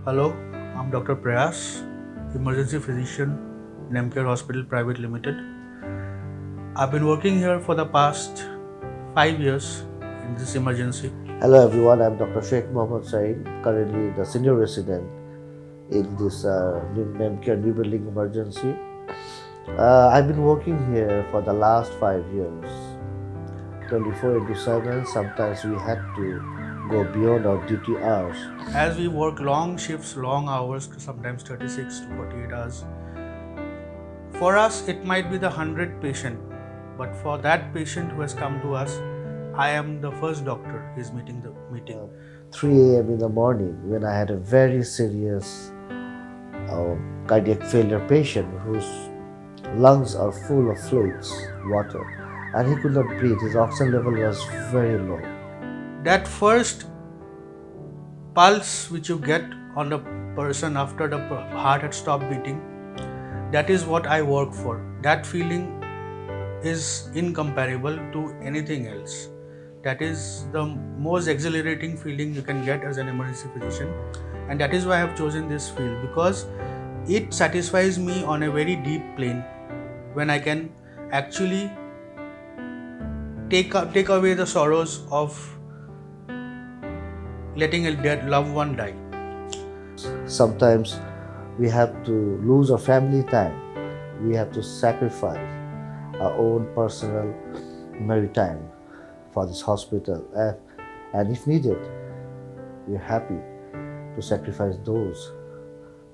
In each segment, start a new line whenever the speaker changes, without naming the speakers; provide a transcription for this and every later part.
Hello, I'm Dr. Prayas, emergency physician, Nemcare Hospital Private Limited. I've been working here for the past 5 years in this emergency.
Hello everyone, I'm Dr. Sheikh Mohammed Saeed, currently the senior resident in this Nemcare Never Sleeps emergency. I've been working here for the last 5 years, 24 into 7. Sometimes we had to go beyond our duty hours.
As we work long shifts, long hours, sometimes 36 to 48 hours, for us it might be the 100th patient, but for that patient who has come to us, I am the first doctor he's meeting.
3 a.m. in the morning when I had a very serious cardiac failure patient whose lungs are full of fluids, water, and he could not breathe. His oxygen level was very low.
That first pulse which you get on the person after the heart had stopped beating, that is what I work for. That feeling is incomparable to anything else. That is the most exhilarating feeling you can get as an emergency physician, and that is why I have chosen this field, because it satisfies me on a very deep plane when I can actually take away the sorrows of letting a dead loved one die.
Sometimes we have to lose our family time. We have to sacrifice our own personal married time for this hospital. And if needed, we're happy to sacrifice those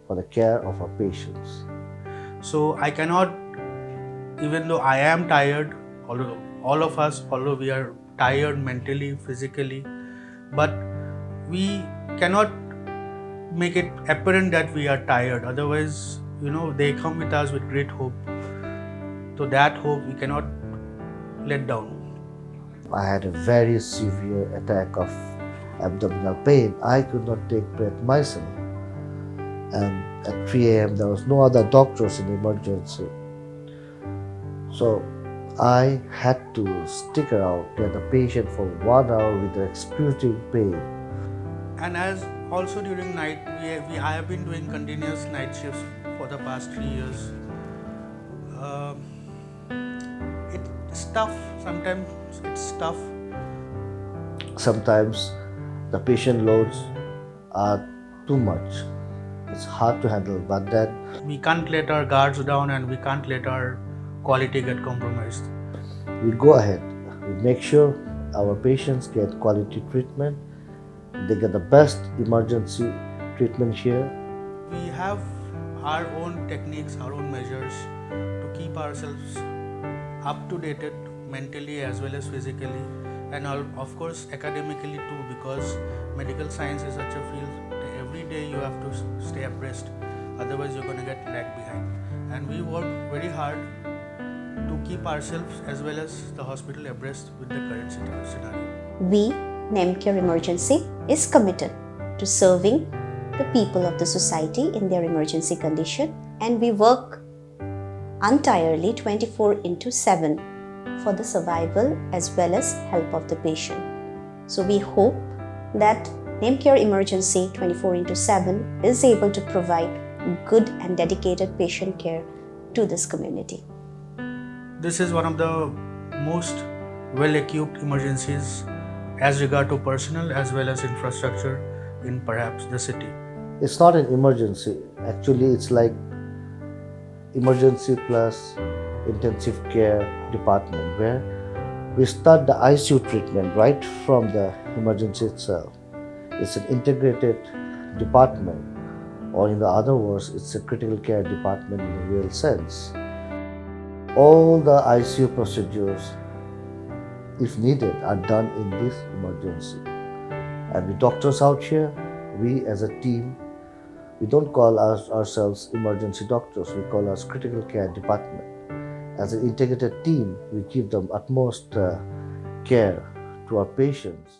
for the care of our patients.
So I cannot, even though I am tired, all of us, although we are tired mentally, physically, but we cannot make it apparent that we are tired. Otherwise, they come with us with great hope. So that hope we cannot let down.
I had a very severe attack of abdominal pain. I could not take breath myself. And at 3 a.m. there was no other doctors in emergency. So I had to stick around near the patient for 1 hour with the excruciating pain.
And as also during night, I have been doing continuous night shifts for the past 3 years. It's tough. Sometimes it's tough.
Sometimes the patient loads are too much. It's hard to handle, but then
we can't let our guards down and we can't let our quality get compromised.
We go ahead. We make sure our patients get quality treatment. They get the best emergency treatment here.
We have our own techniques, our own measures to keep ourselves up to date mentally as well as physically, and of course academically too, because medical science is such a field that every day you have to stay abreast, otherwise you're going to get lag behind. And we work very hard to keep ourselves as well as the hospital abreast with the current scenario.
We, Nemcare Emergency, is committed to serving the people of the society in their emergency condition, and we work entirely 24/7 for the survival as well as help of the patient. So we hope that Nemcare Emergency 24/7 is able to provide good and dedicated patient care to this community.
This is one of the most well-equipped emergencies as regard to personnel as well as infrastructure in perhaps the city.
It's not an emergency. Actually, it's like emergency plus intensive care department, where we start the ICU treatment right from the emergency itself. It's an integrated department, or in the other words, it's a critical care department in the real sense. All the ICU procedures, if needed, are done in this emergency. And with doctors out here, we as a team, we don't call ourselves emergency doctors, we call us critical care department. As an integrated team, we give them utmost care to our patients.